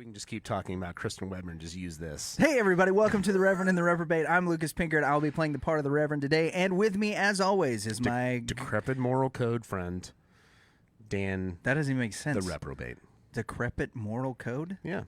We can just keep talking about Kristin Weber and just use this. Hey, everybody. Welcome to the Reverend and the Reprobate. I'm Lucas Pinkert. I'll be playing the part of the Reverend today. And with me, as always, is my... decrepit moral code friend, Dan... That doesn't even make sense. The Reprobate. Decrepit moral code? Yeah.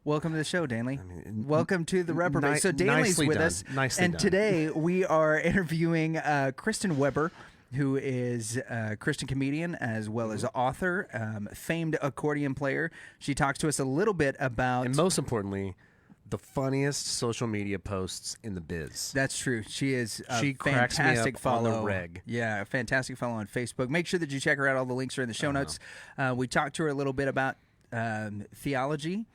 Welcome to the show, Danley. Welcome to the Reprobate. So Danley's with us. Nicely and done. Today we are interviewing Kristin Weber, who is a Christian comedian as well as author, famed accordion player. She talks to us a little bit about... And most importantly, the funniest social media posts in the biz. That's true. She is a she cracks fantastic me up follow. on the reg. Yeah, a fantastic follow on Facebook. Make sure that you check her out. All the links are in the show notes. We talked to her a little bit about theology,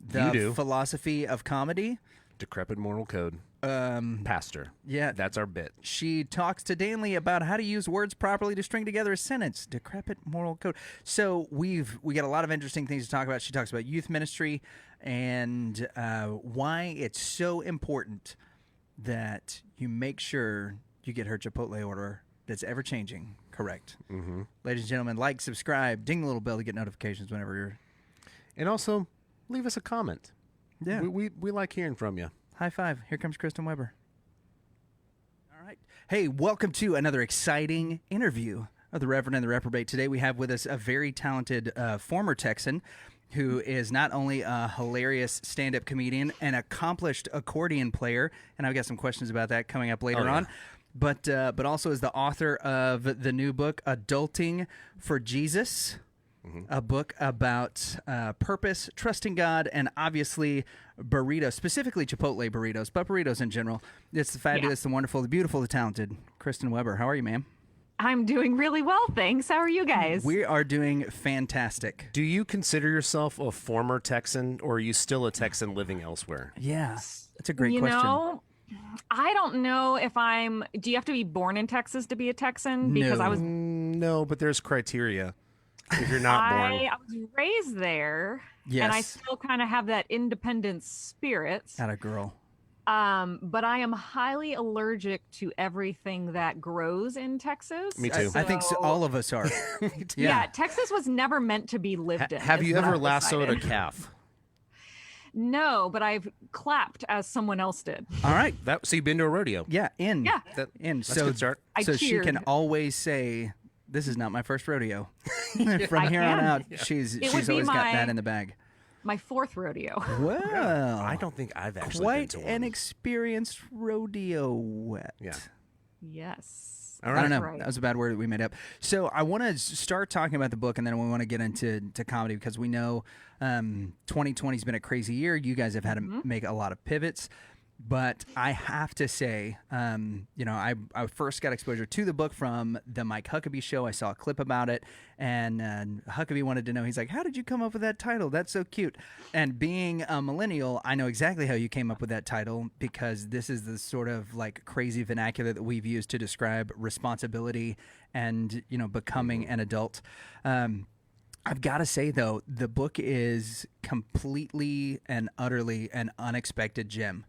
the philosophy of comedy. Decrepit moral code. Pastor. Yeah. That's our bit. She talks to Danley about how to use words properly to string together a sentence. Decrepit moral code. So we got a lot of interesting things to talk about. She talks about youth ministry and why it's so important that you make sure you get her Chipotle order that's ever changing correct. Mm-hmm. Ladies and gentlemen, like, subscribe, ding the little bell to get notifications whenever you're... And also, leave us a comment. Yeah. We like hearing from you. High five. Here comes Kristin Weber. All right. Hey, welcome to another exciting interview of the Reverend and the Reprobate. Today we have with us a very talented former Texan who is not only a hilarious stand-up comedian, an accomplished accordion player, and I've got some questions about that coming up later on, but also is the author of the new book, Adulting for Jesus. A book about purpose, trusting God, and obviously burritos, specifically Chipotle burritos, but burritos in general. It's the fabulous, the wonderful, the beautiful, the talented Kristin Weber. How are you, ma'am? I'm doing really well, thanks. How are you guys? We are doing fantastic. Do you consider yourself a former Texan, or are you still a Texan living elsewhere? Yeah, that's a great question. You know, I don't know if I'm... Do you have to be born in Texas to be a Texan? Because I was... No, but there's criteria. If you're not born. I was raised there, and I still kind of have that independent spirit. Atta girl. But I am highly allergic to everything that grows in Texas. Me too. I think all of us are. Yeah, Texas was never meant to be lived in. Have you ever lassoed a calf? No, but I've clapped as someone else did. All right. So you've been to a rodeo? Yeah, in. That's a good start. So she can always say... This is not my first rodeo. From here on out, she's always got that in the bag. My fourth rodeo. Well, I don't think I've actually been to one. Quite an experienced rodeo. Yeah. Yes. All right. I don't know. Right. That was a bad word that we made up. So I want to start talking about the book, and then we want to get into comedy because we know 2020 has been a crazy year. You guys have had to make a lot of pivots. But I have to say, I first got exposure to the book from the Mike Huckabee show. I saw a clip about it, and Huckabee wanted to know. He's like, how did you come up with that title? That's so cute. And being a millennial, I know exactly how you came up with that title because this is the sort of like crazy vernacular that we've used to describe responsibility and, becoming an adult. I've got to say, though, the book is completely and utterly an unexpected gem.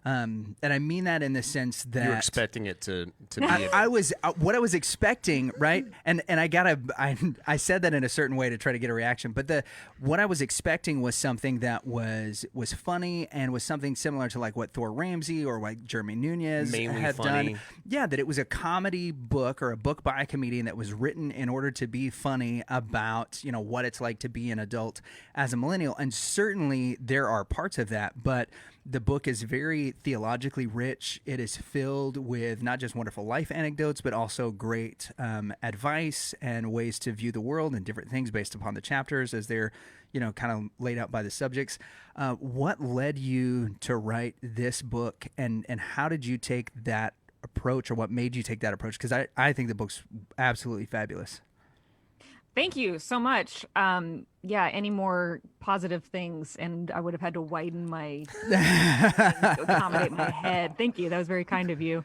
And I mean that in the sense that you're expecting it to be. I was what I was expecting, right? And I said that in a certain way to try to get a reaction. But what I was expecting was something that was funny and was something similar to like what Thor Ramsey or like Jeremy Nunez had done. Yeah, that it was a comedy book or a book by a comedian that was written in order to be funny about what it's like to be an adult as a millennial. And certainly there are parts of that, but the book is very theologically rich. It is filled with not just wonderful life anecdotes, but also great advice and ways to view the world and different things based upon the chapters as they're, kind of laid out by the subjects. What led you to write this book, and how did you take that approach, or what made you take that approach? Because I think the book's absolutely fabulous. Thank you so much. Any more positive things, and I would have had to widen my to accommodate my head. Thank you. That was very kind of you.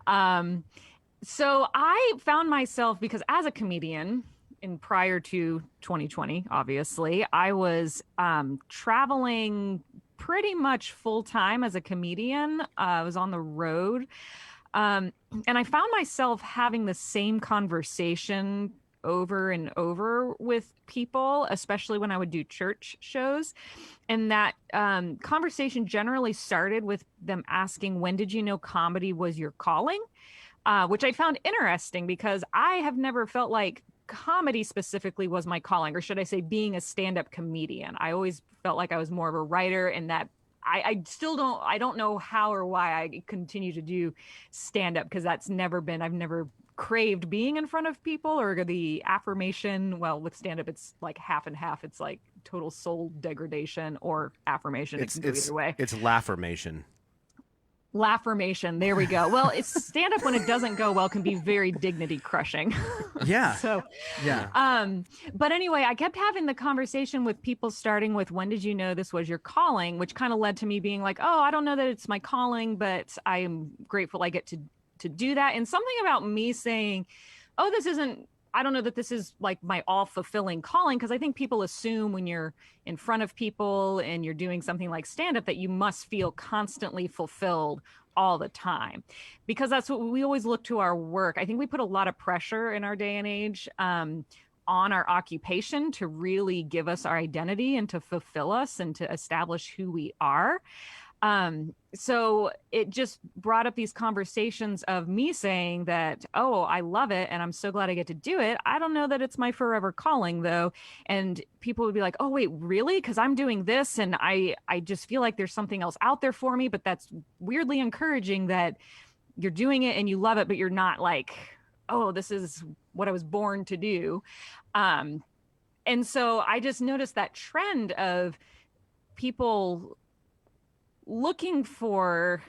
So I found myself, because as a comedian, prior to 2020, obviously, I was traveling pretty much full time as a comedian. I was on the road. And I found myself having the same conversation over and over with people, especially when I would do church shows. And that conversation generally started with them asking, when did you know comedy was your calling? Which I found interesting because I have never felt like comedy specifically was my calling, or should I say being a stand-up comedian. I always felt like I was more of a writer, and that I still don't know how or why I continue to do stand-up, because I've never craved being in front of people or the affirmation. Well, with stand-up, it's like half and half. It's like total soul degradation or affirmation. It can go either way. It's laffirmation. Laffirmation. There we go. Well, it's stand-up when it doesn't go well can be very dignity crushing. Yeah. So, yeah. But anyway, I kept having the conversation with people starting with, when did you know this was your calling? Which kind of led to me being like, oh, I don't know that it's my calling, but I am grateful I get to do that. And something about me saying, oh, I don't know that this is like my all fulfilling calling, because I think people assume when you're in front of people and you're doing something like stand up that you must feel constantly fulfilled all the time, because that's what we always look to our work. I think we put a lot of pressure in our day and age on our occupation to really give us our identity and to fulfill us and to establish who we are. So it just brought up these conversations of me saying that, oh, I love it, and I'm so glad I get to do it. I don't know that it's my forever calling, though. And people would be like, oh, wait, really? Because I'm doing this, and I just feel like there's something else out there for me. But that's weirdly encouraging that you're doing it and you love it, but you're not like, oh, this is what I was born to do. And so I just noticed that trend of people looking for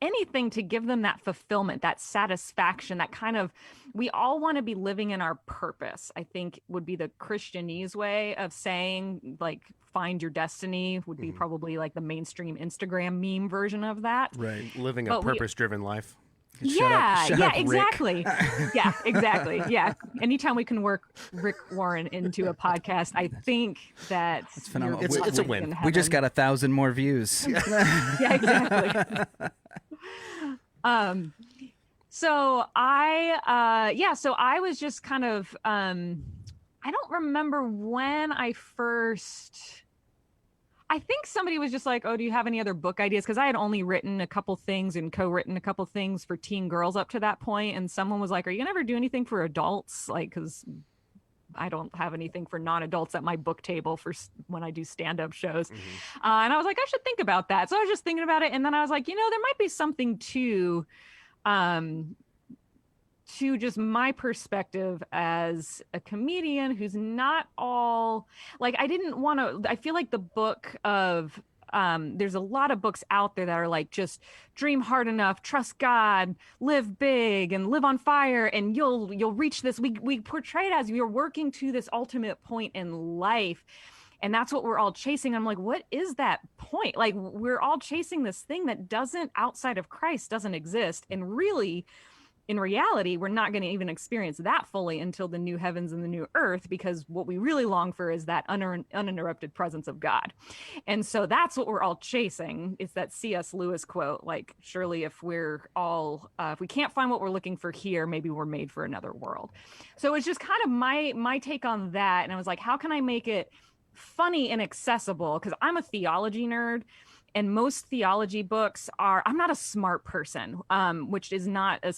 anything to give them that fulfillment, that satisfaction, that kind of, we all want to be living in our purpose, I think would be the Christianese way of saying, like, find your destiny would be probably like the mainstream Instagram meme version of that. Right. Living a purpose-driven life. Shut up, exactly. Yeah, exactly. Yeah. Anytime we can work Rick Warren into a podcast, I think that it's phenomenal. It's a win. We just got 1,000 more views. Yeah, exactly. So I was just kind of, I don't remember when I think somebody was just like, oh, do you have any other book ideas? Because I had only written a couple things and co-written a couple things for teen girls up to that point. And someone was like, are you gonna ever do anything for adults? Like, because I don't have anything for non-adults at my book table for when I do stand-up shows. And I was like, I should think about that. So I was just thinking about it. And then I was like, there might be something to just my perspective as a comedian who's not all like, I feel like the book of, there's a lot of books out there that are like, just dream hard enough, trust God, live big and live on fire, and you'll reach this. We portray it as you're working to this ultimate point in life. And that's what we're all chasing. I'm like, what is that point? Like, we're all chasing this thing that outside of Christ doesn't exist. And really, in reality, we're not going to even experience that fully until the new heavens and the new earth, because what we really long for is that uninterrupted presence of God. And so that's what we're all chasing. It's that C.S. Lewis quote, like, surely if if we can't find what we're looking for here, maybe we're made for another world. So it's just kind of my take on that. And I was like, how can I make it funny and accessible? Because I'm a theology nerd. And most theology books I'm not a smart person, which is not it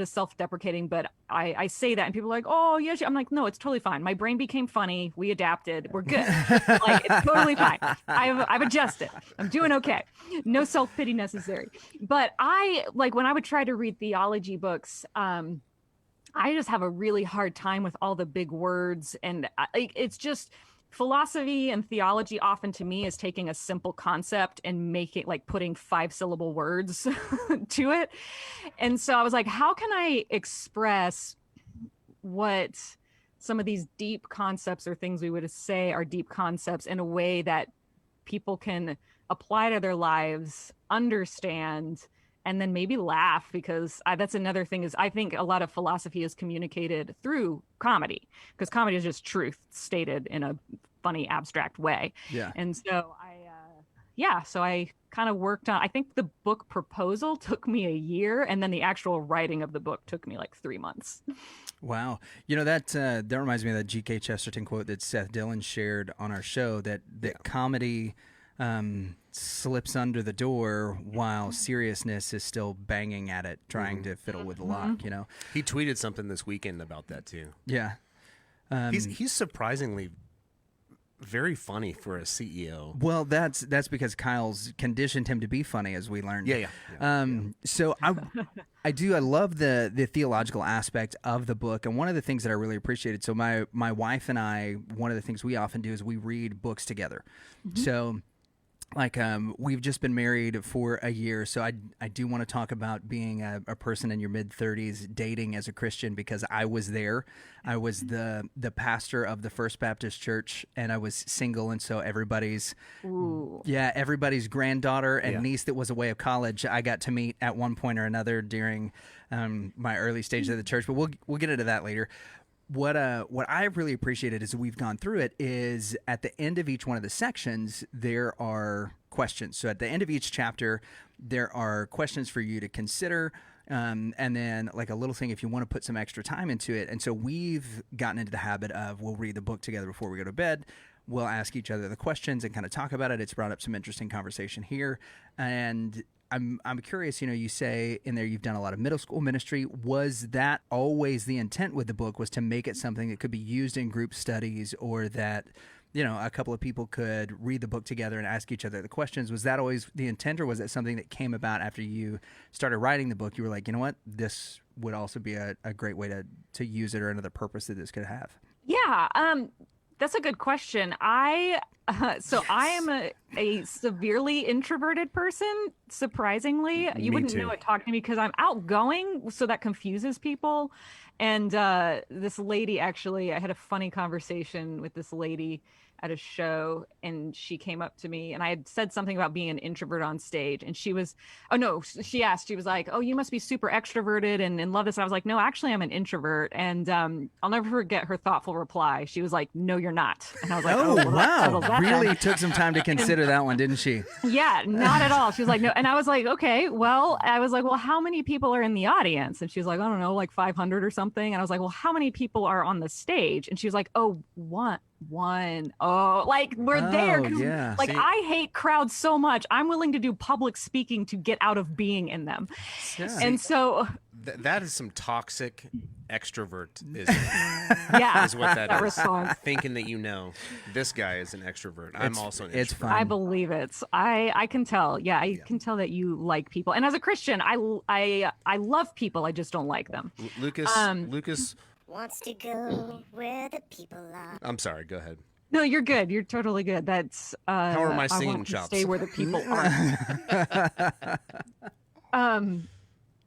is self-deprecating, but I say that and people are like, oh, yes. I'm like, no, it's totally fine. My brain became funny. We adapted. We're good. Like, it's totally fine. I've adjusted. I'm doing okay. No self-pity necessary. But when I would try to read theology books, I just have a really hard time with all the big words. And it's just, philosophy and theology often to me is taking a simple concept and putting 5-syllable words to it. And so I was like, how can I express what some of these deep concepts or things we would say are deep concepts in a way that people can apply to their lives, understand, and then maybe laugh, because that's another thing is I think a lot of philosophy is communicated through comedy, because comedy is just truth stated in a funny, abstract way. Yeah. And so yeah, so I kind of worked on, I think the book proposal took me a year, and then the actual writing of the book took me like 3 months. Wow. You know, that reminds me of that G.K. Chesterton quote that Seth Dillon shared on our show, that comedy slips under the door while seriousness is still banging at it, trying to fiddle with the lock, you know? He tweeted something this weekend about that too. Yeah. He's surprisingly very funny for a CEO. Well, that's because Kyle's conditioned him to be funny, as we learned. Yeah. So I love the theological aspect of the book, and one of the things that I really appreciated. So my wife and I, one of the things we often do is we read books together. So, like, we've just been married for a year, so I do want to talk about being a person in your mid-30s dating as a Christian, because I was there. I was the pastor of the First Baptist Church, and I was single, and so everybody's granddaughter and niece that was away of college, I got to meet at one point or another during my early stages of the church. But we'll get into that later. What I really appreciated as we've gone through it is at the end of each one of the sections, there are questions. So at the end of each chapter, there are questions for you to consider, and then like a little thing if you want to put some extra time into it. And so we've gotten into the habit of, we'll read the book together before we go to bed. We'll ask each other the questions and kind of talk about it. It's brought up some interesting conversation here. And I'm curious, you know, you say in there you've done a lot of middle school ministry. Was that always the intent with the book, was to make it something that could be used in group studies, or that, you know, a couple of people could read the book together and ask each other the questions? Was that always the intent, or was it something that came about after you started writing the book? You were like, you know what, this would also be a great way to use it, or another purpose that this could have? Yeah, that's a good question. I am a severely introverted person, surprisingly. You wouldn't know it talking to me because I'm outgoing, so that confuses people. And this lady, actually, I had a funny conversation with this lady at a show, and she came up to me, and I had said something about being an introvert on stage, and she was like, oh, you must be super extroverted and love this. And I was like, no, actually I'm an introvert. And I'll never forget her thoughtful reply. She was like, no, you're not. And I was like, oh, well, wow, really took some time to consider that one, didn't she? Yeah, not at all. She was like, no. And I was like, okay, well, how many people are in the audience? And she was like, I don't know, like 500 or something. And I was like, well, how many people are on the stage? And she was like, oh, one. Oh, like we're there. Yeah. Like, I hate crowds so much. I'm willing to do public speaking to get out of being in them. Yeah. And so that is some toxic extrovertism. Yeah, is what that is. Response. Thinking that, you know, this guy is an extrovert. I'm also an introvert. It's fun. I believe it. I can tell. Yeah, I can tell that you like people. And as a Christian, I love people. I just don't like them. Lucas wants to go where the people are. I'm sorry, go ahead. No, you're good. You're totally good. That's how are my singing I want chops? To stay where the people are.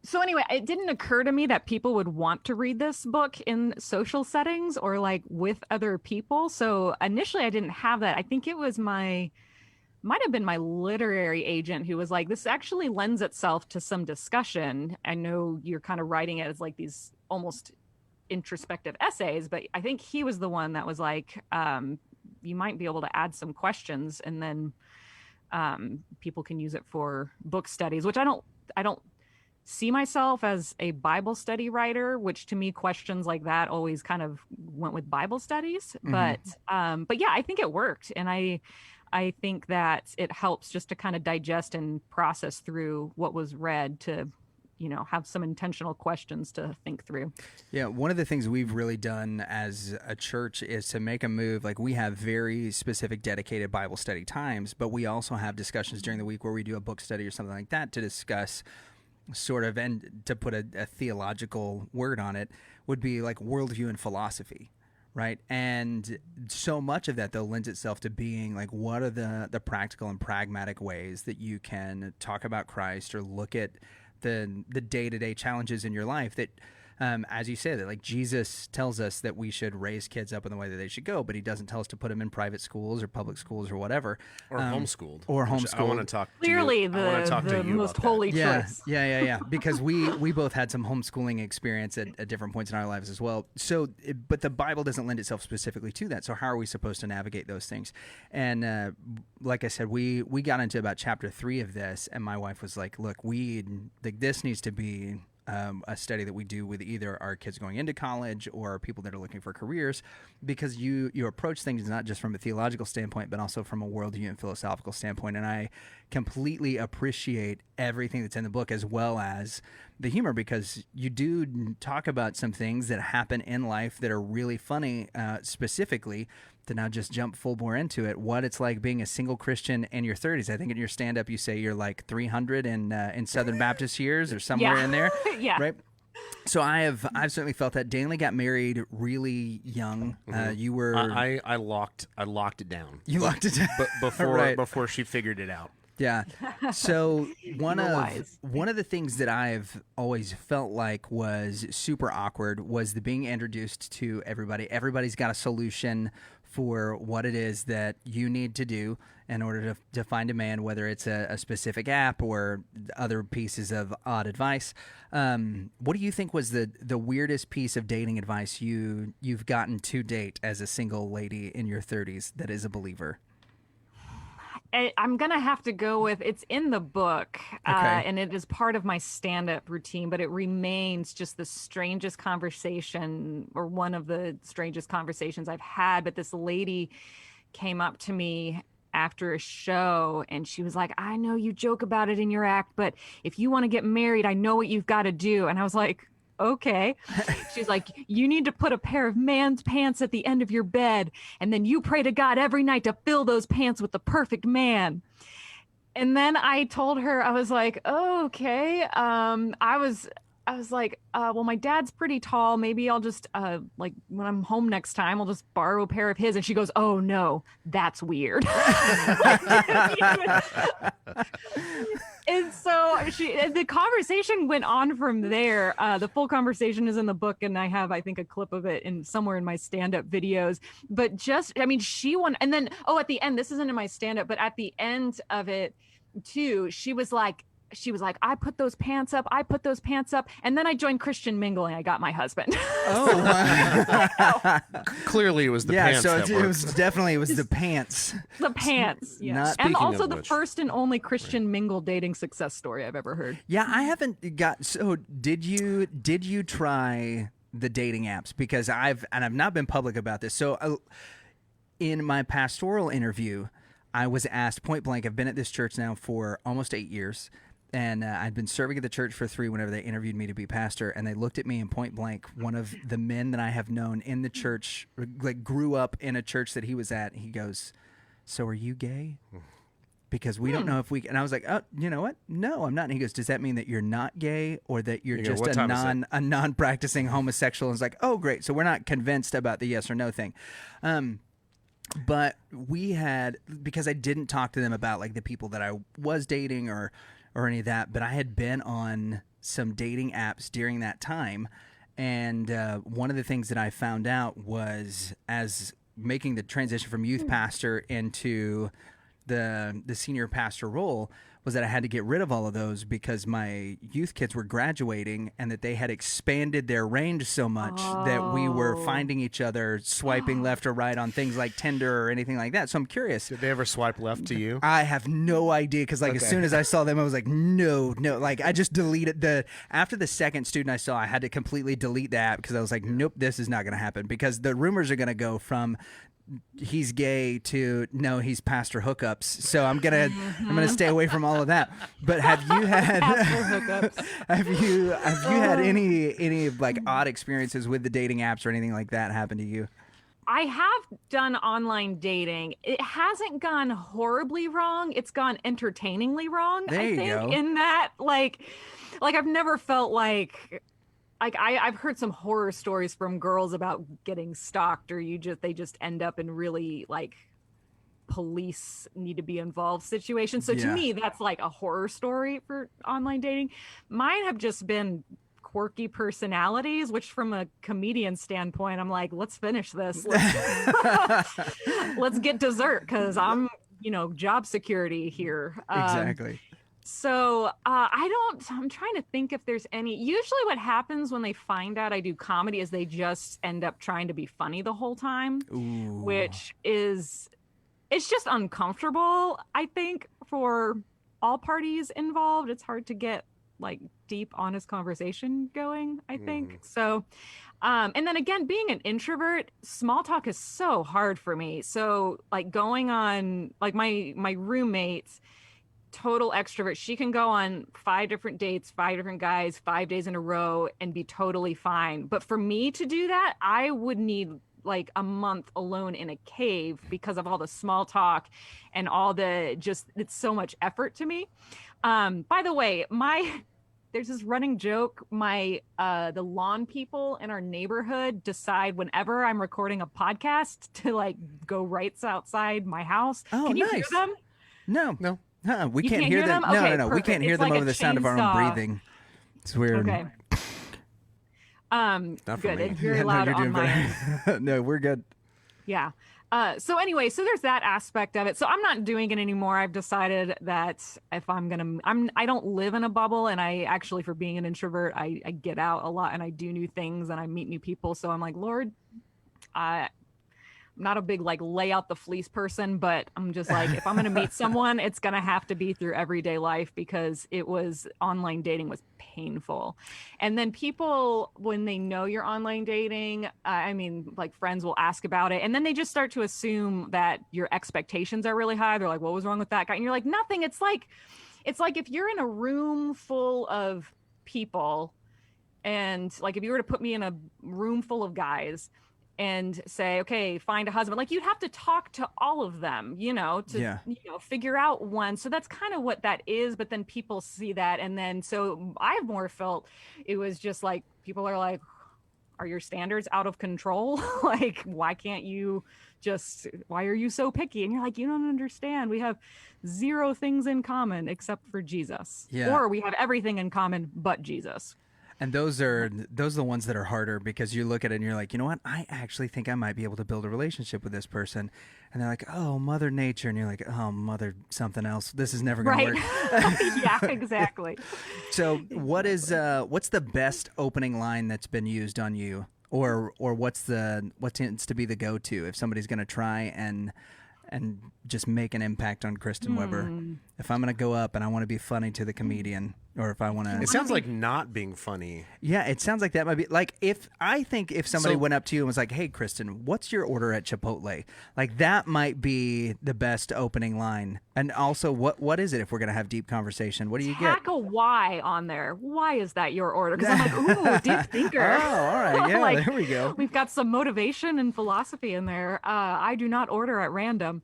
So anyway, it didn't occur to me that people would want to read this book in social settings or like with other people. So initially I didn't have that. I think it was might have been my literary agent who was like, this actually lends itself to some discussion. I know you're kind of writing it as like these almost introspective essays, but I think he was the one that was like, you might be able to add some questions, and then people can use it for book studies, which I don't see myself as a Bible study writer, which to me questions like that always kind of went with Bible studies. Mm-hmm. But yeah, I think it worked, and I think that it helps just to kind of digest and process through what was read, to, you know, have some intentional questions to think through. Yeah, one of the things we've really done as a church is to make a move. Like, we have very specific dedicated Bible study times, but we also have discussions during the week where we do a book study or something like that to discuss sort of, and to put a theological word on it, would be like worldview and philosophy. Right. And so much of that, though, lends itself to being like, what are the practical and pragmatic ways that you can talk about Christ or look at the day-to-day challenges in your life that As you say, that like Jesus tells us that we should raise kids up in the way that they should go, but he doesn't tell us to put them in private schools or public schools or whatever. Or homeschooled. Or which homeschooled. I want to talk to Clearly, you. I want to talk to the you most about that. holy Yeah, choice. yeah. Because we both had some homeschooling experience at different points in our lives as well. So, but the Bible doesn't lend itself specifically to that. So how are we supposed to navigate those things? And like I said, we got into about chapter 3 of this, and my wife was like, "Look, this needs to be a study that we do with either our kids going into college or people that are looking for careers, because you approach things not just from a theological standpoint, but also from a worldview and philosophical standpoint." And I completely appreciate everything that's in the book, as well as the humor, because you do talk about some things that happen in life that are really funny, specifically to now just jump full bore into it, what it's like being a single Christian in your 30s. I think in your stand-up you say you're like 300 in Southern Baptist years or somewhere in there. Yeah. Right? So I've certainly felt that. Danley got married really young. You were I locked it down. you locked it down. But before Right. before she figured it out. Yeah. So one You're of wise. the things that I've always felt like was super awkward was the being introduced to everybody. Everybody's got a solution for what it is that you need to do in order to find a man, whether it's a specific app or other pieces of odd advice. What do you think was the weirdest piece of dating advice you've gotten to date as a single lady in your 30s that is a believer? I'm going to have to go with, it's in the book, Okay. and it is part of my stand-up routine, but it remains just the strangest conversation, or one of the strangest conversations I've had. But this lady came up to me after a show, and she was like, "I know you joke about it in your act, but if you want to get married, I know what you've got to do." And I was like, "Okay." She's like, "You need to put a pair of man's pants at the end of your bed, and then you pray to God every night to fill those pants with the perfect man." And then I told her, I was like, "Oh, okay." I was like, "Well, my dad's pretty tall. Maybe I'll just, like, when I'm home next time, I'll just borrow a pair of his." And she goes, "Oh no, that's weird." And so the conversation went on from there. The full conversation is in the book, and I have, I think, a clip of it somewhere in my stand-up videos. But she won. And then, at the end, this isn't in my stand-up, but at the end of it too, she was like, "I put those pants up. And then I joined Christian mingling. I got my husband." Oh, Clearly, it was the yeah. pants So that it worked. was definitely the pants. The pants. Yeah. Not- And Speaking also of the which. first and only Christian mingle dating success story I've ever heard. Yeah, I haven't got. So did you try the dating apps? Because I've not been public about this. So in my pastoral interview, I was asked point blank. I've been at this church now for almost 8 years. And I'd been serving at the church for 3 whenever they interviewed me to be pastor. And they looked at me and point blank, one of the men that I have known in the church, like grew up in a church that he was at. He goes, "So are you gay? Because we don't know if we." And I was like, "Oh, you know what? No, I'm not." And he goes, "Does that mean that you're not gay, or that you're You go, just "What time is it?" a non-practicing homosexual?" And it's like, "Oh, great. So we're not convinced about the yes or no thing." But we had, because I didn't talk to them about like the people that I was dating or any of that, but I had been on some dating apps during that time. And one of the things that I found out was, as making the transition from youth pastor into the senior pastor role, was that I had to get rid of all of those because my youth kids were graduating, and that they had expanded their range so much that we were finding each other swiping left or right on things like Tinder or anything like that. So I'm curious. Did they ever swipe left to you? I have no idea, because like as soon as I saw them, I was like, no. Like I just deleted after the second student I saw, I had to completely delete the app, because I was like, nope, this is not going to happen, because the rumors are going to go from he's gay to no, he's pastor hookups. So I'm gonna stay away from all of that. But have you had have you had any like odd experiences with the dating apps or anything like that happen to you? I have done online dating. It hasn't gone horribly wrong. It's gone entertainingly wrong. There I you think go. in that, like I've never felt like I've heard some horror stories from girls about getting stalked, or they just end up in really like police need to be involved situations. So to Yeah. me, that's like a horror story for online dating. Mine have just been quirky personalities, which from a comedian standpoint, I'm like, let's finish this. Let's get dessert because I'm, job security here. Exactly. So I'm trying to think if there's usually what happens when they find out I do comedy is they just end up trying to be funny the whole time, which it's just uncomfortable, I think, for all parties involved. It's hard to get like deep, honest conversation going, I think. So, and then again, being an introvert, small talk is so hard for me. So like going on, like my roommates, total extrovert, she can go on 5 different dates, 5 different guys, 5 days in a row and be totally fine. But for me to do that, I would need like a month alone in a cave because of all the small talk and all the it's so much effort to me. By the way, there's this running joke. The lawn people in our neighborhood decide whenever I'm recording a podcast to like go right outside my house. Oh, Can you nice. hear them? No. We You can't can't hear hear them. them? No, Okay, no. We perfect. can't hear It's them like over a the sound of our own chainsaw. breathing. It's weird. Okay. Not for Good. me. It's very Yeah, no, loud you're on doing my end. better. No, we're good. Yeah. So anyway, so there's that aspect of it. So I'm not doing it anymore. I've decided that if I don't live in a bubble, and I actually, for being an introvert, I get out a lot and I do new things and I meet new people. So I'm like, Lord, I'm not a big like lay out the fleece person, but I'm just like, if I'm going to meet someone, it's going to have to be through everyday life because online dating was painful. And then people, when they know you're online dating, like friends will ask about it. And then they just start to assume that your expectations are really high. They're like, what was wrong with that guy? And you're like, nothing. It's like if you're in a room full of people and like if you were to put me in a room full of guys and say, okay, find a husband. Like you'd have to talk to all of them, to figure out one. So that's kind of what that is. But then people see that. And then, so I've more felt it was just like, people are like, are your standards out of control? Like, why are you so picky? And you're like, you don't understand. We have 0 things in common except for Jesus. Yeah. Or we have everything in common but Jesus. And those are the ones that are harder because you look at it and you're like, you know what? I actually think I might be able to build a relationship with this person. And they're like, oh, Mother Nature. And you're like, oh, Mother something else. This is never going to work. Yeah, exactly. So what's the best opening line that's been used on you? Or what tends to be the go-to if somebody's going to try and just make an impact on Kristin Weber? If I'm going to go up and I want to be funny to the comedian, or if I want to... It sounds like not being funny. Yeah, it sounds like that might be... Like, if somebody went up to you and was like, hey, Kristin, what's your order at Chipotle? Like, that might be the best opening line. And also, what is it if we're going to have deep conversation? What do you get? Tack a why on there. Why is that your order? Because I'm like, ooh, deep thinker. Oh, all right. Yeah, like, there we go. We've got some motivation and philosophy in there. I do not order at random.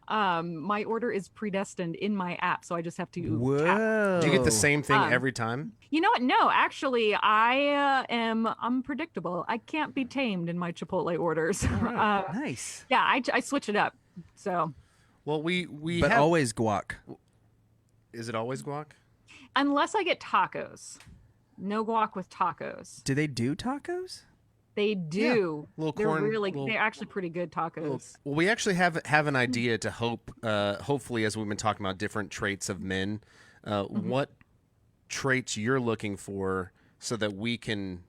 My order is predestined in my app, so I just have to tap. Whoa. Do you get the same thing every time? You know what? No, actually, I am unpredictable. I can't be tamed in my Chipotle orders. Nice. Yeah, I switch it up. So, Well, we But have... always guac. Is it always guac? unless I get tacos, no guac with tacos. Do they do tacos? They do. Little They're corn, really. little- They're actually pretty good tacos. Well, we actually have an idea to hopefully, as we've been talking about different traits of men, what traits you're looking for so that we can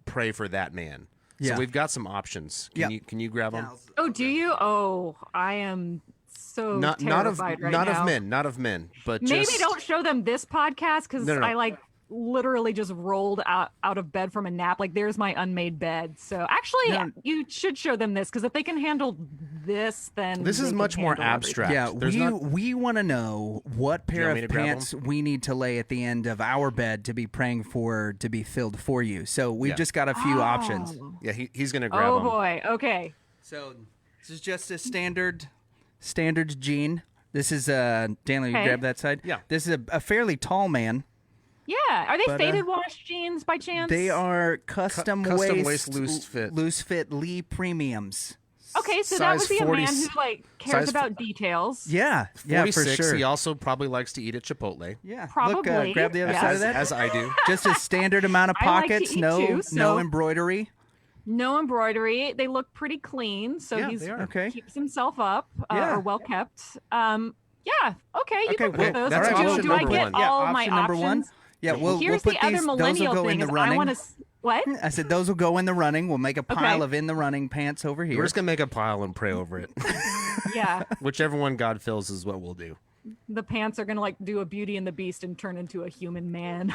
pray for that man. Yeah. So we've got some options. Can you grab them? Oh, do you? Oh, I am so terrified right now. Not of men, but Maybe just... don't show them this podcast because No. I like literally just rolled out of bed from a nap. Like there's my unmade bed. So actually, you should show them this because if they can handle this, then This is they can much more handle abstract. Yeah, There's we want to know what pair want me of to grab pants we need to lay at the end of our bed to be praying for to be filled for you. So we've Yeah. just got a few options. everything. Yeah, he's gonna grab Oh them. boy. Okay. So this is just a standard jean. This is Daniel. You Okay. grab that side. Yeah. This is a fairly tall man. Yeah. Are they But, faded wash jeans by chance? They are custom Custom waist waist loose fit. Lee premiums. Okay, so that would Size be a 40 man who cares size about details. Yeah, yeah, for 46. sure. He also probably likes to eat at Chipotle. Yeah, Probably. Look, grab the other Yes. side of that. As I do. Just a standard amount of I like to pockets, eat no too, no so- embroidery. No embroidery. They look pretty clean, so Yeah, he's they are. Okay. keeps himself up Yeah. or well kept. Yeah. Okay. You Okay, can put well, those. that's Do- option do I number get one. Yeah, all my option number one. options? Yeah, we'll Here's put the other these. Those will millennial go in thing. the Is running. I want to. What? I said those will go in the running. We'll make a pile Okay. of in the running pants over here. We're just going to make a pile and pray over it. Yeah. Whichever one God fills is what we'll do. The pants are gonna do a Beauty and the Beast and turn into a human man.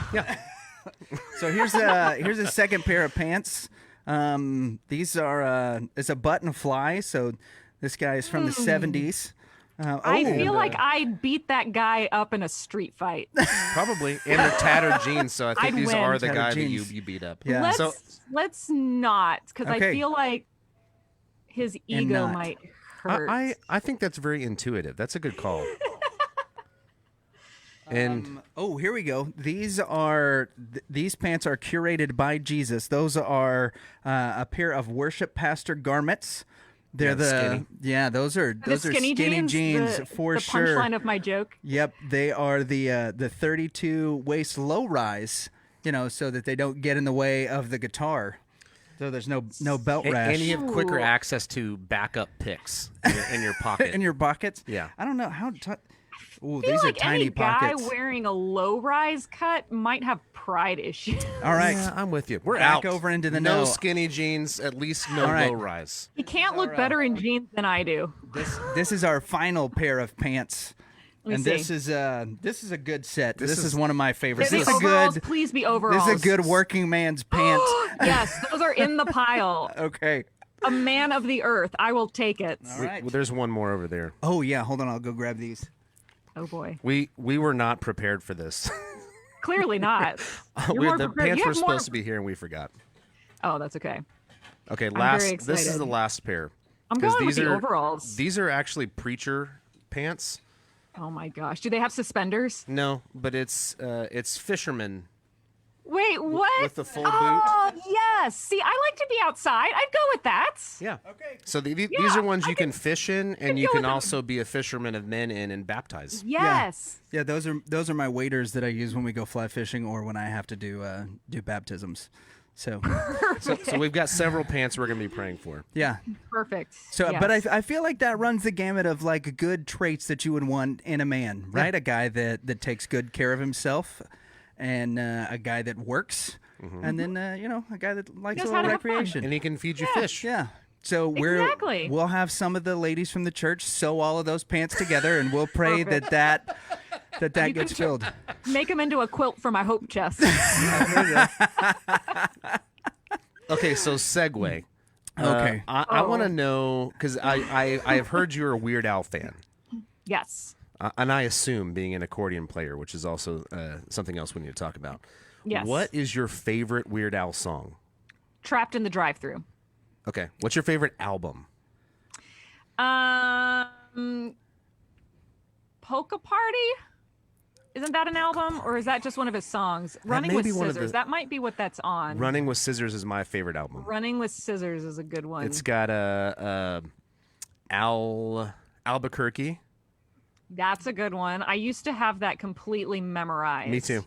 So here's a second pair of pants. These are it's a button fly. So this guy is from the 70s. I feel like I I'd beat that guy up in a street fight. Probably. And they're tattered jeans, so I think I'd these win. are the Tattered guy that jeans. you beat up. Yeah. Let's not, because I Okay. feel like his ego not. might hurt. I think that's very intuitive. That's a good call. And here we go. These pants are curated by Jesus. Those are a pair of worship pastor garments. They're skinny. those are the skinny jeans the, for the sure. punchline of my joke. Yep, they are the 32 waist low rise, so that they don't get in the way of the guitar. So there's no belt rash. and you have quicker Ooh. access to backup picks in your pocket. in your pockets. Yeah. I don't know how. Ooh, I feel these like are tiny any pockets. guy wearing a low-rise cut might have pride issues. All right. Yeah, I'm with you. We're Back out. over into the no no. skinny jeans, at least no All right. low rise. He can't look better in jeans than I do. This is our final pair of pants. Let me And see. this is a good set. This is- is one of my favorites. Are they This is a overalls? good. Please be This overalls. is a good working man's pants. Yes, those are in the pile. Okay. A man of the earth. I will take it. All right. Well, there's one more over there. Oh yeah, hold on. I'll go grab these. Oh boy. We were not prepared for this. Clearly not. You're more The prepared. pants You were have more- supposed to be here and we forgot. Oh, that's okay. Okay, very this is excited. the last pair. I'm 'Cause going with these the are- overalls. These are actually preacher pants. Oh my gosh. Do they have suspenders? No, but it's fisherman. Wait, what? with the full Oh, yes. See, I like to be outside. I'd go with that. Yeah. Okay. So these Yeah, are ones I you can fish in, and you go can with them. also be a fisherman of men in and baptize. Yes. Yeah, those are my waders that I use when we go fly fishing or when I have to do baptisms. So So we've got several pants we're going to be praying for. yeah. Perfect. So, Yes. but I feel like that runs the gamut of like good traits that you would want in a man, right? A guy that takes good care of himself, and a guy that works, and then a guy that likes a Knows little how to have fun. recreation. And he can feed you fish. Yeah. So Exactly. we'll have some of the ladies from the church sew all of those pants together, and we'll pray that gets filled. Make them into a quilt for my hope chest. Okay, so segue. Okay. I want to know, because I have heard you're a Weird Al fan. Yes. And I assume being an accordion player, which is also something else we need to talk about. Yes. What is your favorite Weird Al song? Trapped in the drive-through. Okay. What's your favorite album? Polka Party? Isn't that an album, or is that just one of his songs? Running may with be one of Scissors. the- That might be what that's on. Running with Scissors is my favorite album. Running with Scissors is a good one. It's got Albuquerque. That's a good one. I used to have that completely memorized. Me too.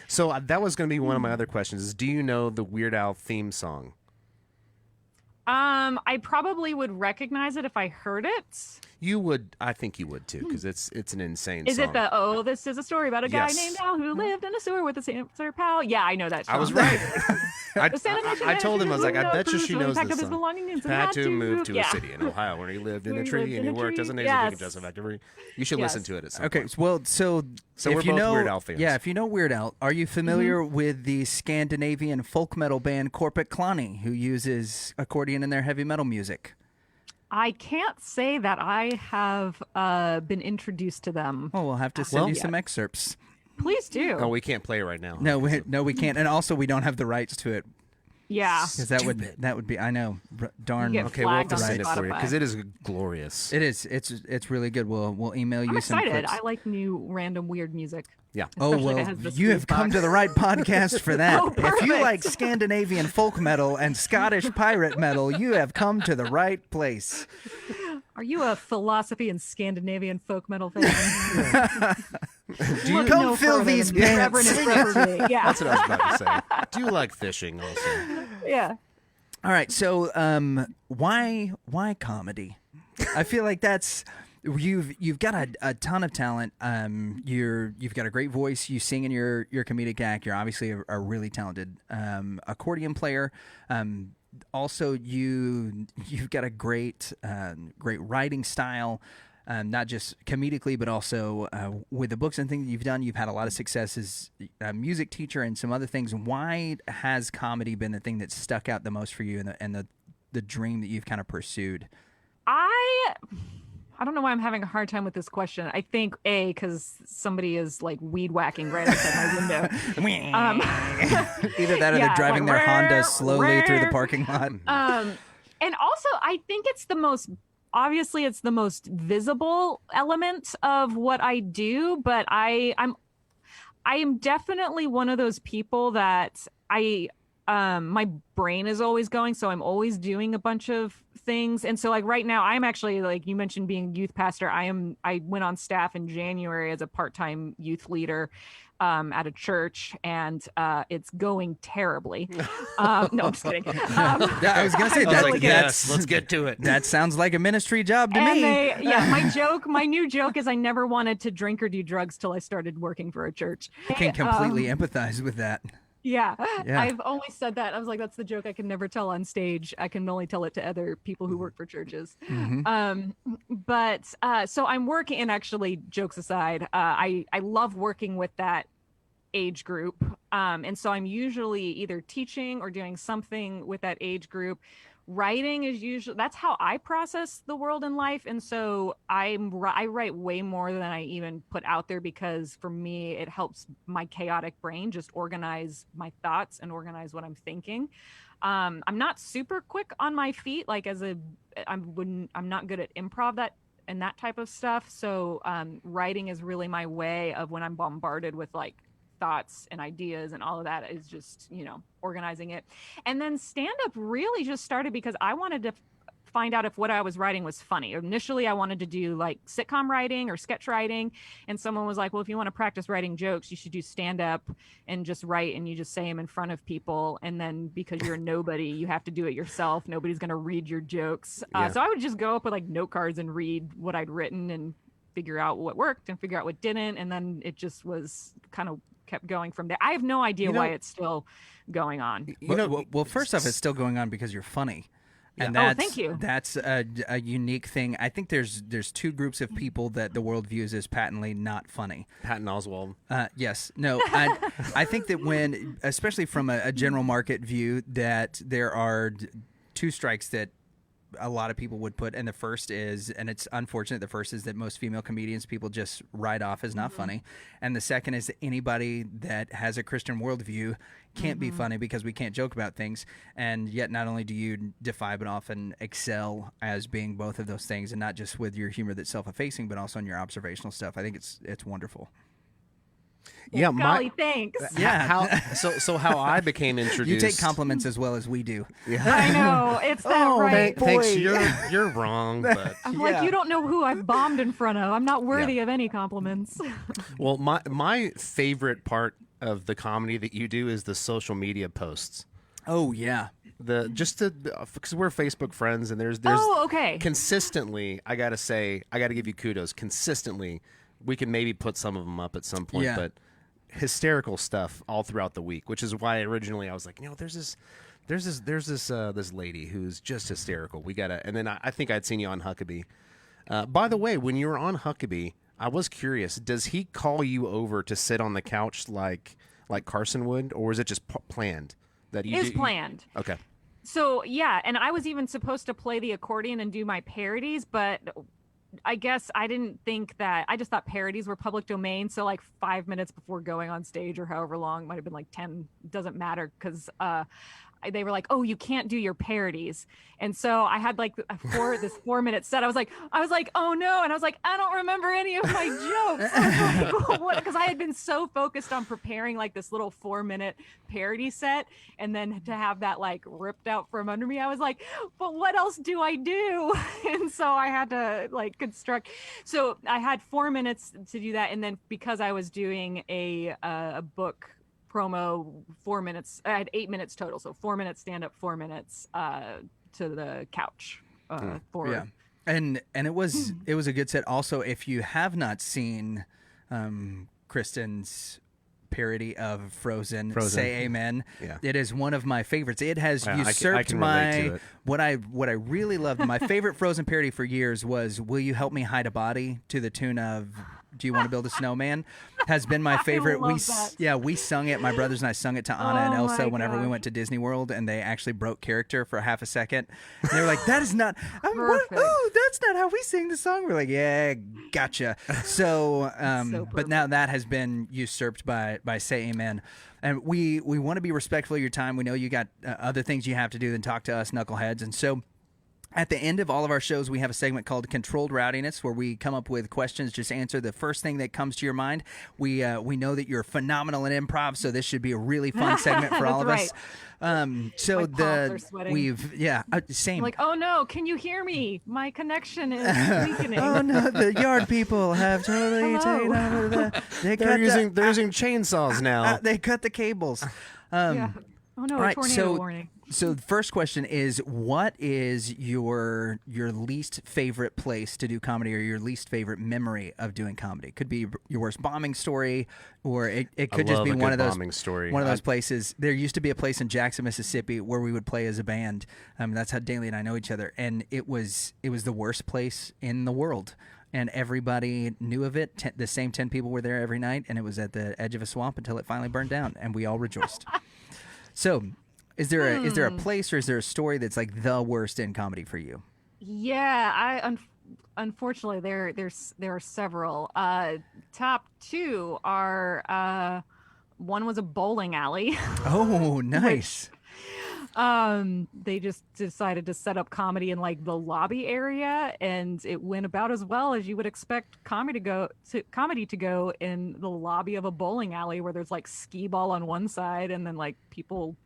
So that was going to be one of my other questions. Is do you know the Weird Al theme song? I probably would recognize it if I heard it. You would. I think you would too, because it's an insane Is song. it the this is a story about a guy Yes. named Al who lived in a sewer with a sailor pal? Yeah, I know that song. I was right. I told him, I was like, I bet you she knows packed this up his song. belongings and Had to move to yeah. a city in Ohio where he lived in Where a he tree lived and in he a worked tree. as a nasal Yes. deacon just factory. You should Yes. listen to it at some Okay, point. well, so So if we're you both know, Weird Al fans. Yeah, if you know Weird Al, are you familiar Mm-hmm. with the Scandinavian folk metal band Corpet Klani, who uses accordion in their heavy metal music? I can't say that I have been introduced to them. Oh, we'll have to send Well- you some excerpts. Please do. No, we can't play it right now. No, we can't, and also we don't have the rights to it. Yeah. Because that would be, I know, darn. You get Okay, we'll have to flagged on send it for you Spotify. because it is glorious. It is. It's really good. We'll email you I'm some excited. clips. I like new random weird music. Yeah. Oh, Especially if it well, has the you have squeeze come box. to the right podcast for that. Oh, If you perfect. like Scandinavian folk metal and Scottish pirate metal, you have come to the right place. Are you a philosophy and Scandinavian folk metal fan? Look Come no fill further these than Reverend and pants. Reprobate. Yeah. That's what I was about to say. Do you like fishing also? Yeah. All right, so why comedy? I feel like that's you've got a ton of talent. You've got a great voice. You sing in your comedic act. You're obviously a really talented accordion player. Also, you've got a great writing style. Not just comedically, but also with the books and things that you've done. You've had a lot of success as a music teacher and some other things. Why has comedy been the thing that stuck out the most for you and the dream that you've kind of pursued? I don't know why I'm having a hard time with this question. I think because somebody is like weed whacking right outside my window. Either that or they're Yeah, driving like, their Honda rare, slowly through the rare. parking lot. And also, I think it's the most visible element of what I do. But I am definitely one of those people that my brain is always going, so I'm always doing a bunch of things. And so like right now I'm actually, like you mentioned being youth pastor, I went on staff in January as a part-time youth leader at a church, and it's going terribly. No, I'm just kidding. Yeah, I was gonna say I was that. like, yes, let's get to it. That sounds like a ministry job to me. My new joke is I never wanted to drink or do drugs till I started working for a church. I can completely empathize with that. Yeah. Yeah. I've always said that. I was like, that's the joke I can never tell on stage. I can only tell it to other people who work for churches. So I'm working, and actually, jokes aside, I love working with that age group. And so I'm usually either teaching or doing something with that age group. Writing is usually, that's how I process the world in life. And so I write way more than I even put out there, because for me, it helps my chaotic brain just organize my thoughts and organize what I'm thinking. I'm not super quick on my feet, like I'm not good at improv and that type of stuff. So writing is really my way of, when I'm bombarded with like thoughts and ideas and all of that, is just, organizing it. And then stand up really just started because I wanted to find out if what I was writing was funny. Initially, I wanted to do like sitcom writing or sketch writing. And someone was like, well, if you want to practice writing jokes, you should do stand up and just write, and you just say them in front of people. And then because you're a nobody, you have to do it yourself. Nobody's going to read your jokes. So I would just go up with like note cards and read what I'd written and figure out what worked and figure out what didn't. And then it just was kind of kept going from there. I have no idea why it's still going on. Well, first off, it's still going on because you're funny. And Oh, that's, thank you. That's a unique thing. I think there's two groups of people that the world views as patently not funny. Patton Oswalt. Yes. No, I think that when, especially from a general market view, that there are two strikes that a lot of people would put, and the first is, and it's unfortunate, the first is that most female comedians people just write off as not funny, and the second is that anybody that has a Christian worldview can't be funny because we can't joke about things. And yet not only do you defy but often excel as being both of those things, and not just with your humor that's self-effacing but also in your observational stuff. I think it's wonderful. Yeah, Golly, thanks. Yeah. So how I became introduced. You take compliments as well as we do. I know. It's that right. Thanks. You're wrong, but I'm like, you don't know who I've bombed in front of. I'm not worthy of any compliments. well, my favorite part of the comedy that you do is the social media posts. Oh yeah. Because we're Facebook friends, and there's okay. Consistently, I gotta give you kudos. Consistently, we can maybe put some of them up at some point, but hysterical stuff all throughout the week, which is why originally I was like, there's this lady who's just hysterical. We gotta, and then I think I'd seen you on Huckabee. By the way, when you were on Huckabee, I was curious. Does he call you over to sit on the couch like Carson would, or was it just planned? That you It's planned. Okay. So yeah, and I was even supposed to play the accordion and do my parodies, but I guess I didn't think that. I just thought parodies were public domain. So like 5 minutes before going on stage, or however long, might have been like 10, doesn't matter, because they were like, "Oh, you can't do your parodies," and so I had like this 4-minute set. I was like, "Oh no!" And I was like, "I don't remember any of my jokes," because I had been so focused on preparing like this little 4-minute parody set, and then to have that like ripped out from under me, I was like, "But what else do I do?" And so I had to like construct. So I had 4 minutes to do that, and then because I was doing a book promo, 4 minutes, I had 8 minutes total, so 4 minutes stand up, 4 minutes to the couch for and it was a good set. Also, if you have not seen Kristin's parody of Frozen, Say Amen. It is one of my favorites. It has usurped what I really loved. My favorite Frozen parody for years was Will You Help Me Hide a Body, to the tune of Do You Want to Build a Snowman? Has been my favorite. We sung it. My brothers and I sung it to Anna and Elsa whenever we went to Disney World, and they actually broke character for half a second. And they were like, "That is not. That's not how we sing the song." We're like, "Yeah, gotcha." So, but now that has been usurped by Say Amen. And we want to be respectful of your time. We know you got other things you have to do than talk to us knuckleheads, and so. At the end of all of our shows, we have a segment called Controlled Rowdiness, where we come up with questions. Just answer the first thing that comes to your mind. We know that you're phenomenal in improv, so this should be a really fun segment for all of us. So same. Like, oh no, can you hear me? My connection is weakening. Oh no, the yard people have totally taken over They're using chainsaws now. They cut the cables. Oh no, tornado warning. So the first question is, what is your least favorite place to do comedy, or your least favorite memory of doing comedy? Could be your worst bombing story, or it could just be one of those places. There used to be a place in Jackson, Mississippi, where we would play as a band. That's how Daly and I know each other, and it was the worst place in the world. And everybody knew of it. The same 10 people were there every night, and it was at the edge of a swamp until it finally burned down, and we all rejoiced. So, is there a place, or is there a story that's like the worst in comedy for you? Yeah, unfortunately there are several. Top two are one was a bowling alley. Oh, nice. They just decided to set up comedy in like the lobby area, and it went about as well as you would expect comedy to go in the lobby of a bowling alley, where there's like skee ball on one side and then like people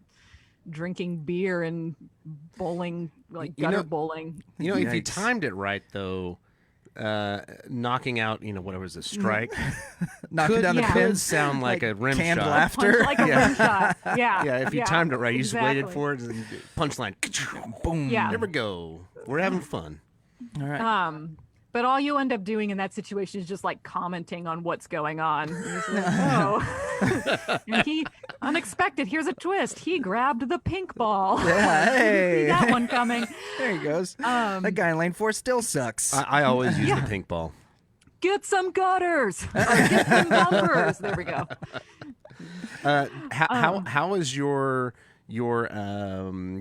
drinking beer and bowling, like gutter bowling. If you timed it right though, knocking out, what was a strike? Knocking down the pins sound like a rim canned shot. laughter. Like a rim shot. Yeah. Yeah, if you timed it right, you just waited for it, and punchline, boom. Yeah. There we go. We're having fun. All right. But all you end up doing in that situation is just like commenting on what's going on. And he, unexpected, here's a twist. He grabbed the pink ball. Yeah, hey. See that one coming. There he goes. That guy in lane 4 still sucks. I always use the pink ball. Get some gutters. Get some bumpers. There we go. How is your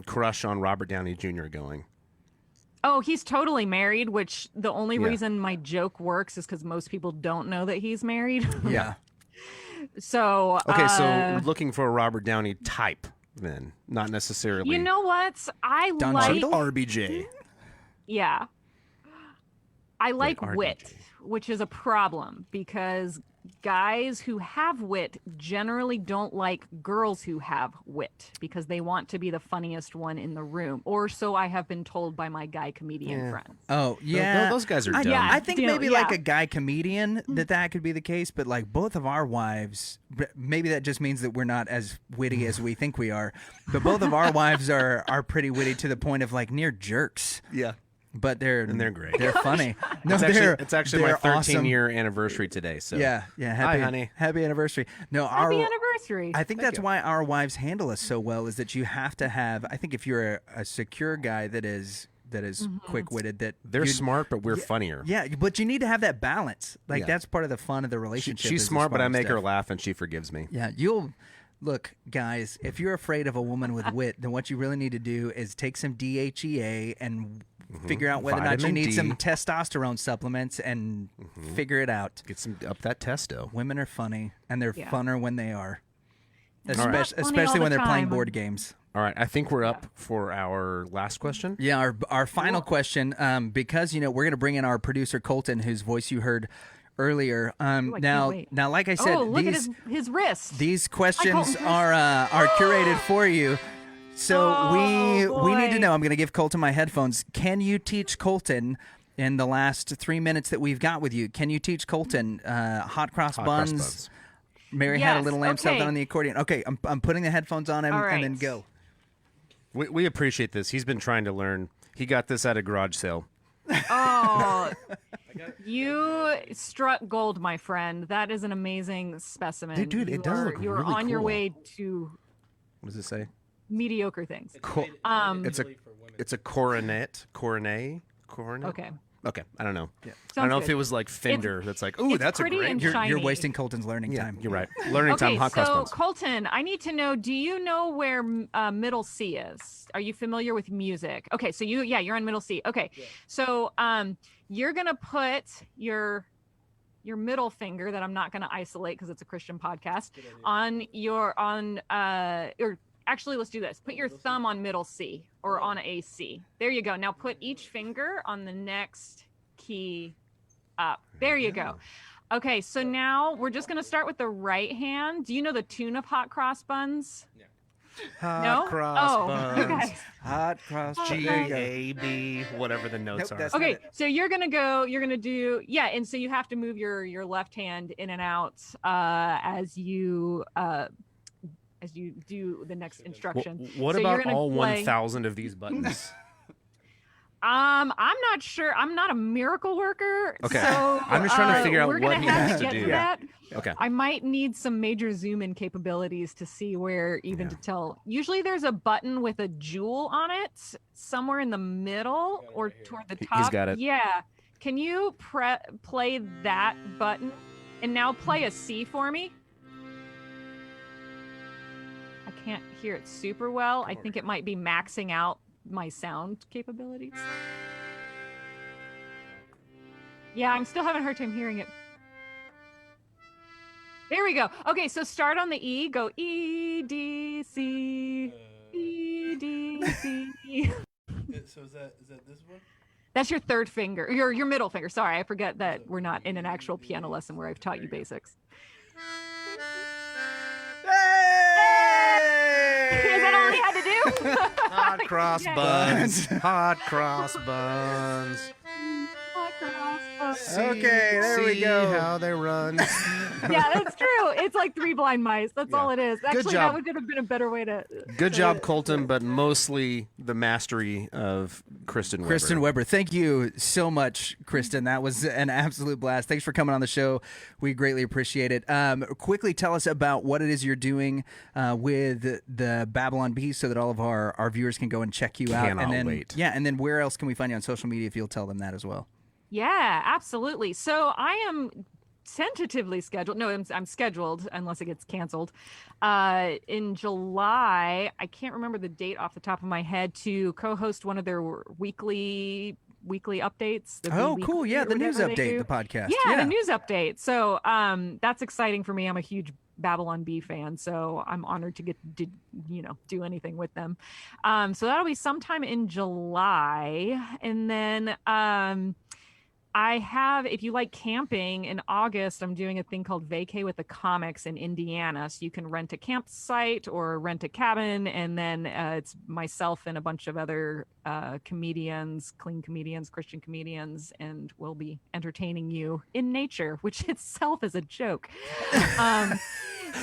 crush on Robert Downey Jr. going? Oh, he's totally married, which the only reason my joke works is because most people don't know that he's married. Yeah. So so looking for a Robert Downey type then, not necessarily. You know what? I like RBJ. Yeah. I like RBJ. wit, which is a problem because guys who have wit generally don't like girls who have wit because they want to be the funniest one in the room, or so I have been told by my guy comedian friends. Oh yeah, those guys are dumb. Yeah, I think maybe like a guy comedian that could be the case, but like both of our wives, maybe that just means that we're not as witty as we think we are, but both of our wives are pretty witty to the point of like near jerks. Yeah. But they're great. They're funny. No, it's actually my 13-year awesome. anniversary today. So yeah. Hi, honey. Happy anniversary. No, happy anniversary. I think that's why our wives handle us so well. Is that you have to have. I think if you're a secure guy that is quick-witted, that they're smart, but we're funnier. Yeah, but you need to have that balance. Like that's part of the fun of the relationship. She's smart, but I make her laugh, and she forgives me. Yeah, Look, guys, if you're afraid of a woman with wit, then what you really need to do is take some DHEA and figure out whether or not you need some testosterone supplements and figure it out. Get some up that testo. Women are funny, and they're funner when they are. especially when they're playing board games. All right, I think we're up for our last question. Yeah, our final question, because we're going to bring in our producer Colton, whose voice you heard earlier. Now, like I said, look at his wrist. These questions are curated for you. So we need to know. I'm going to give Colton my headphones. Can you teach Colton in the last 3 minutes that we've got with you? Can you teach Colton hot cross buns? Mary had a little lamb something on the accordion. Okay, I'm putting the headphones on him and then go. We appreciate this. He's been trying to learn. He got this at a garage sale. Oh, you struck gold, my friend. That is an amazing specimen. Dude, it does look You're really on your cool. way to What does it say? mediocre things. It's a coronet. Okay, I don't know. Yeah. I don't know if it was like Fender. That's like, ooh, that's a pretty great. and You're shiny. wasting Colton's learning time. You're right. Learning time. Hot cross buns. Colton, I need to know, do you know where middle C is? Are you familiar with music? Okay, so you're on middle C. Okay, so you're gonna put your middle finger that I'm not gonna isolate because it's a Christian podcast or actually, let's do this. Put your thumb on middle C or on a C. There you go. Now put each finger on the next key up. There you go. Okay, so now we're just going to start with the right hand. Do you know the tune of Hot Cross Buns? Hot cross buns. Okay. Hot cross G A B, whatever the notes are. Okay, so you're gonna do and so you have to move your left hand in and out as you do the next instruction. What so about all 1,000 of these buttons? I'm not sure. I'm not a miracle worker. Okay. So, I'm just trying to figure out we're what gonna he have has to to get do. that. Okay. I might need some major zoom in capabilities to see where to tell. Usually there's a button with a jewel on it somewhere in the middle or toward the top. He's got it. Yeah. Can you play that button and now play a C for me? I can't hear it super well. I think it might be maxing out my sound capabilities. Yeah, I'm still having a hard time hearing it. There we go. Okay, so start on the E. Go E, D, C, E, D, C. So is that this one? That's your third finger. Your middle finger. Sorry, I forget that we're not in an actual piano lesson where I've taught you basics. Is that all he had to do? Hot cross buns. Hot cross buns. Hot cross buns. Okay, there we go. See how they run. Yeah, that's true. It's like Three Blind Mice. That's all it is. Actually, job. that would have been a better way to. Good job, Colton, but mostly the mastery of Kristin Weber. Kristin Weber. Thank you so much, Kristin. That was an absolute blast. Thanks for coming on the show. We greatly appreciate it. Quickly tell us about what it is you're doing with the Babylon Bee so that all of our viewers can go and check you out. Cannot And then, wait. Yeah, and then where else can we find you on social media if you'll tell them that as well? Yeah, absolutely. So I am tentatively scheduled. No, I'm scheduled unless it gets canceled. In July, I can't remember the date off the top of my head, to co-host one of their weekly updates. Oh, cool. Yeah, the news update, the podcast. Yeah, the news update. So that's exciting for me. I'm a huge Babylon Bee fan, so I'm honored to get to do anything with them. So that'll be sometime in July. And then I have, if you like camping, in August, I'm doing a thing called Vacay with the Comics in Indiana. So you can rent a campsite or rent a cabin, and then it's myself and a bunch of other comedians, clean comedians, Christian comedians, and we'll be entertaining you in nature, which itself is a joke. I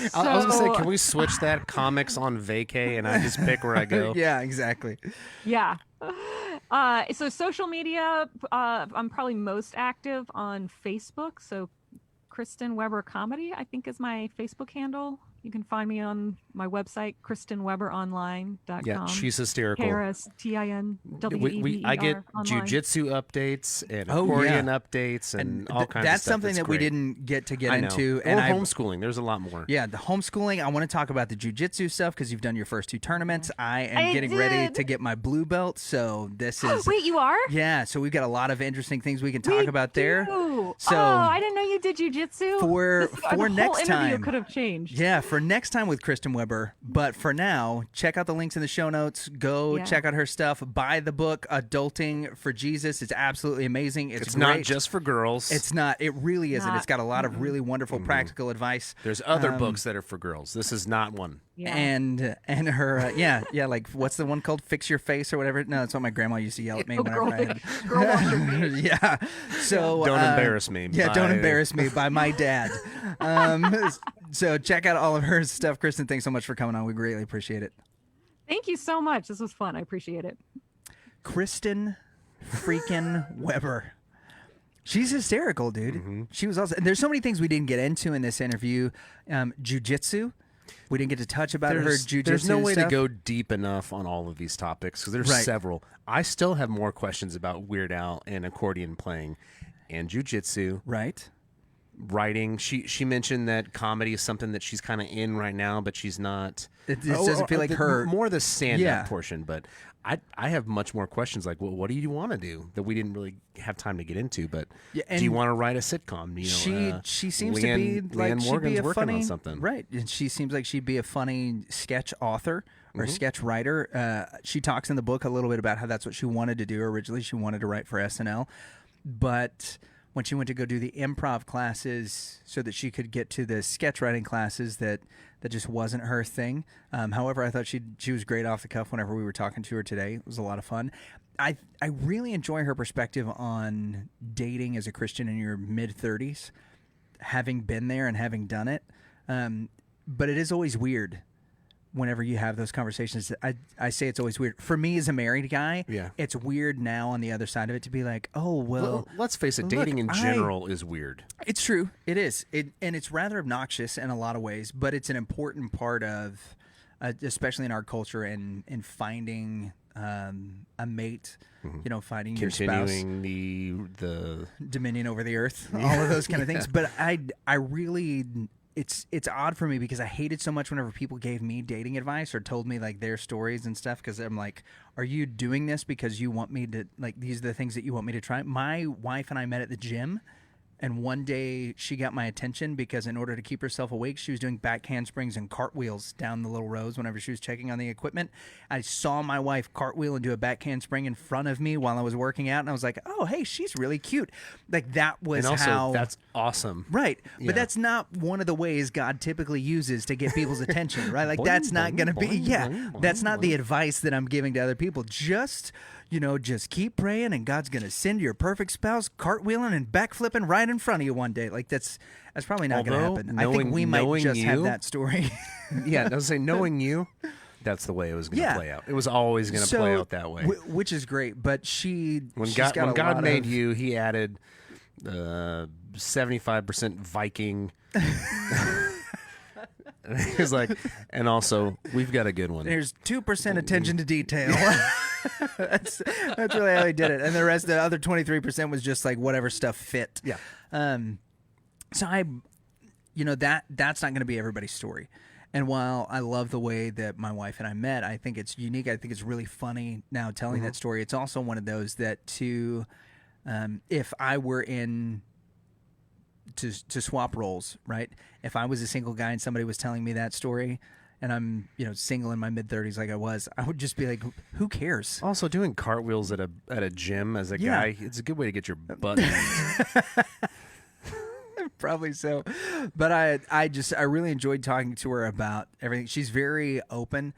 was going to say, can we switch that comics on vacay and I just pick where I go? Yeah, exactly. Yeah. So social media, I'm probably most active on Facebook. So Kristin Weber Comedy, I think, is my Facebook handle. You can find me on my website, KristinWeberOnline.com. Yeah, she's hysterical. KRSTINWEBER. I get online. jujitsu updates and accordion updates and all kinds of That's stuff. something that we didn't get to get I know. into. And homeschooling. There's a lot more. Yeah, the homeschooling. I want to talk about the jujitsu stuff because you've done your first 2 tournaments. I am getting ready to get my blue belt, so this is. Wait, you are? Yeah, so we've got a lot of interesting things we can talk about there. So So I didn't know you did jujitsu. for the next whole interview time, could have changed. Yeah, for next time with Kristin Weber. Weber. But for now, check out the links in the show notes. Go check out her stuff. Buy the book, Adulting for Jesus. It's absolutely amazing. It's great. not just for girls. It's not. It really isn't. It's got a lot of really wonderful practical advice. There's other books that are for girls. This is not one. Yeah. And her like what's the one called? Fix Your Face or whatever. No, that's what my grandma used to yell at me whenever I had. Girl wash your face. Yeah. So Don't embarrass me. Yeah, Don't Embarrass Me by my dad. So check out all of her stuff. Kristin, thanks so much for coming on. We greatly appreciate it. Thank you so much. This was fun. I appreciate it. Kristin freaking Weber. She's hysterical, dude. She was also. There's so many things we didn't get into in this interview. Jiu-jitsu. We didn't get to touch about her jiu-jitsu. There's no way stuff. to go deep enough on all of these topics because there's several. I still have more questions about Weird Al and accordion playing and jiu-jitsu. Right. Writing. She mentioned that comedy is something that she's kind of in right now, but she's not. It doesn't feel like her. More the stand-up portion, but I have much more questions like, well, what do you want to do that we didn't really have time to get into? But do you want to write a sitcom? You know, she seems to be like she'd be a working funny on something, right? And she seems like she'd be a funny sketch author or sketch writer. She talks in the book a little bit about how that's what she wanted to do originally. She wanted to write for SNL, but when she went to go do the improv classes so that she could get to the sketch writing classes, that just wasn't her thing. However, I thought she was great off the cuff whenever we were talking to her today. It was a lot of fun. I really enjoy her perspective on dating as a Christian in your mid-30s, having been there and having done it. But it is always weird whenever you have those conversations. I say it's always weird. For me as a married guy, it's weird now on the other side of it to be like, oh, well let's face it, dating in general is weird. It's true. It is. And it's rather obnoxious in a lot of ways, but it's an important part of, especially in our culture and in finding a mate, finding your spouse. Continuing the dominion over the earth, all of those kind of things. But I really... It's odd for me because I hated so much whenever people gave me dating advice or told me like their stories and stuff, because I'm like, are you doing this because you want me to, like, these are the things that you want me to try? My wife and I met at the gym, and one day she got my attention because in order to keep herself awake, she was doing back handsprings and cartwheels down the little rows whenever she was checking on the equipment. I saw my wife cartwheel and do a back handspring in front of me while I was working out, and I was like, oh, hey, she's really cute. Like, that was and also, how... that's awesome. Right. Yeah. But that's not one of the ways God typically uses to get people's attention, right? Like, that's not going to be... that's not the advice that I'm giving to other people. Just keep praying and God's going to send your perfect spouse cartwheeling and backflipping right in front of you one day. Like, that's probably not going to happen. I think we might just have that story. Yeah, I was saying, knowing you, that's the way it was going to play out. It was always going to play out that way. Which is great, but when God made you, he added 75% Viking. He's like, and also, we've got a good one. There's 2% attention to detail. That's really how he did it. And the other 23% was just like whatever stuff fit. Yeah. So that's not going to be everybody's story. And while I love the way that my wife and I met, I think it's unique. I think it's really funny now telling that story. It's also one of those that if I were to swap roles, right? If I was a single guy and somebody was telling me that story, and I'm single in my mid-30s like I was, I would just be like, who cares? Also, doing cartwheels at a gym as a guy, it's a good way to get your butt. Probably so. But I really enjoyed talking to her about everything. She's very open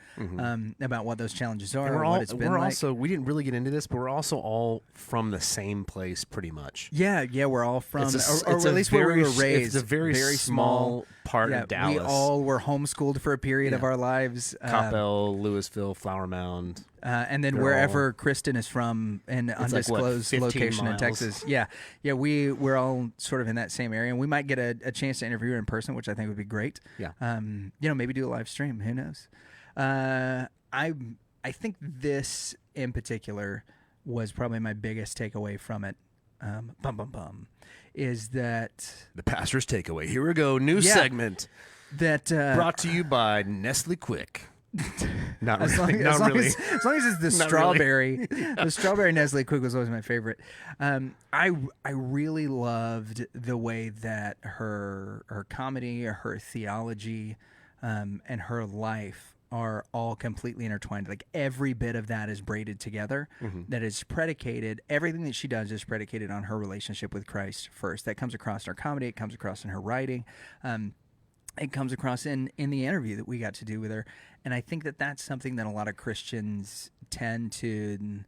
about what those challenges are, and what it's been like. We didn't really get into this, but we're also all from the same place pretty much. Yeah, we're all from, or at least where we were raised. It's a very small part of Dallas. We all were homeschooled for a period of our lives. Coppell, Louisville, Flower Mound. And then wherever Kristin is from, an undisclosed location in Texas. Yeah, we're all sort of in that same area, and we might get a chance to interview her in person, which I think would be great. Yeah. Maybe do a live stream. Who knows? I think this in particular was probably my biggest takeaway from it. Is that the pastor's takeaway? Here we go. New segment. That brought to you by Nestle Quick. Not as really. As long as it's the strawberry. The strawberry Nestle Quick was always my favorite. I really loved the way that her comedy, her theology, and her life are all completely intertwined. Like every bit of that is braided together. That is predicated. Everything that she does is predicated on her relationship with Christ first. That comes across in her comedy. It comes across in her writing. It comes across in the interview that we got to do with her. And I think that that's something that a lot of Christians tend to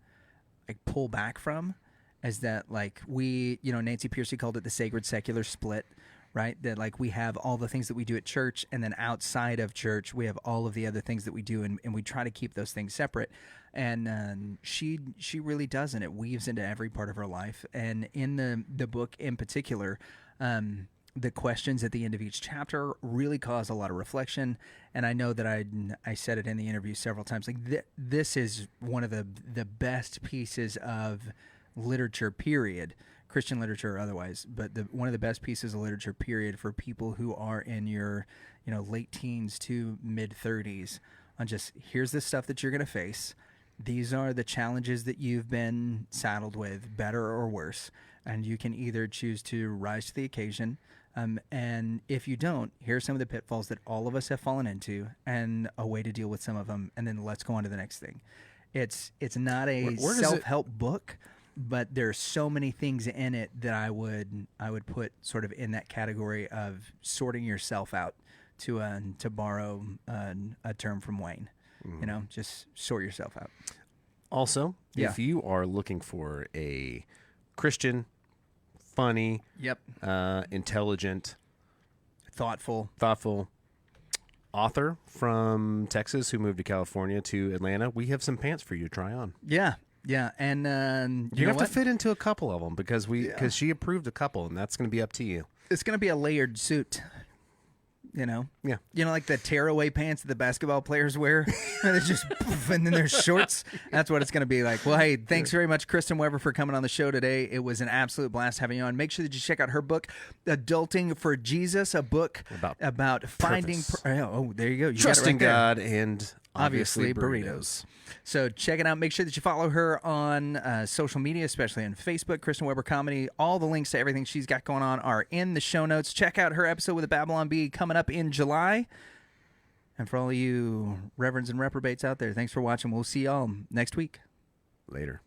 like pull back from, is that like we, Nancy Pearcey called it the sacred secular split, right? That like we have all the things that we do at church, and then outside of church we have all of the other things that we do, and we try to keep those things separate. And she really does, and it weaves into every part of her life. And in the book in particular, the questions at the end of each chapter really cause a lot of reflection. And I know that I said it in the interview several times, like this is one of the best pieces of literature, period, Christian literature or otherwise, but one of the best pieces of literature, period, for people who are in your late teens to mid 30s, on just, here's the stuff that you're going to face. These are the challenges that you've been saddled with, better or worse, and you can either choose to rise to the occasion, and if you don't, here's some of the pitfalls that all of us have fallen into and a way to deal with some of them, and then let's go on to the next thing. It's not a self-help book, but there's so many things in it that I would put sort of in that category of sorting yourself out, to borrow a term from Wayne. Just sort yourself out. Also, if you are looking for a Christian, funny, intelligent, thoughtful author from Texas who moved to California to Atlanta, we have some pants for you to try on. Yeah, and you have to fit into a couple of them because she approved a couple, and that's going to be up to you. It's going to be a layered suit. Like the tearaway pants that the basketball players wear. They're just poof, and then there's shorts. That's what it's going to be like. Well, hey, thanks very much, Kristin Weber, for coming on the show today. It was an absolute blast having you on. Make sure that you check out her book, Adulting for Jesus, a book about finding. There you go. Trusting God and obviously burritos. So check it out. Make sure that you follow her on social media, especially on Facebook, Kristin Weber Comedy. All the links to everything she's got going on are in the show notes. Check out her episode with the Babylon Bee coming up in July. And for all of you reverends and reprobates out there, thanks for watching. We'll see y'all next week. Later.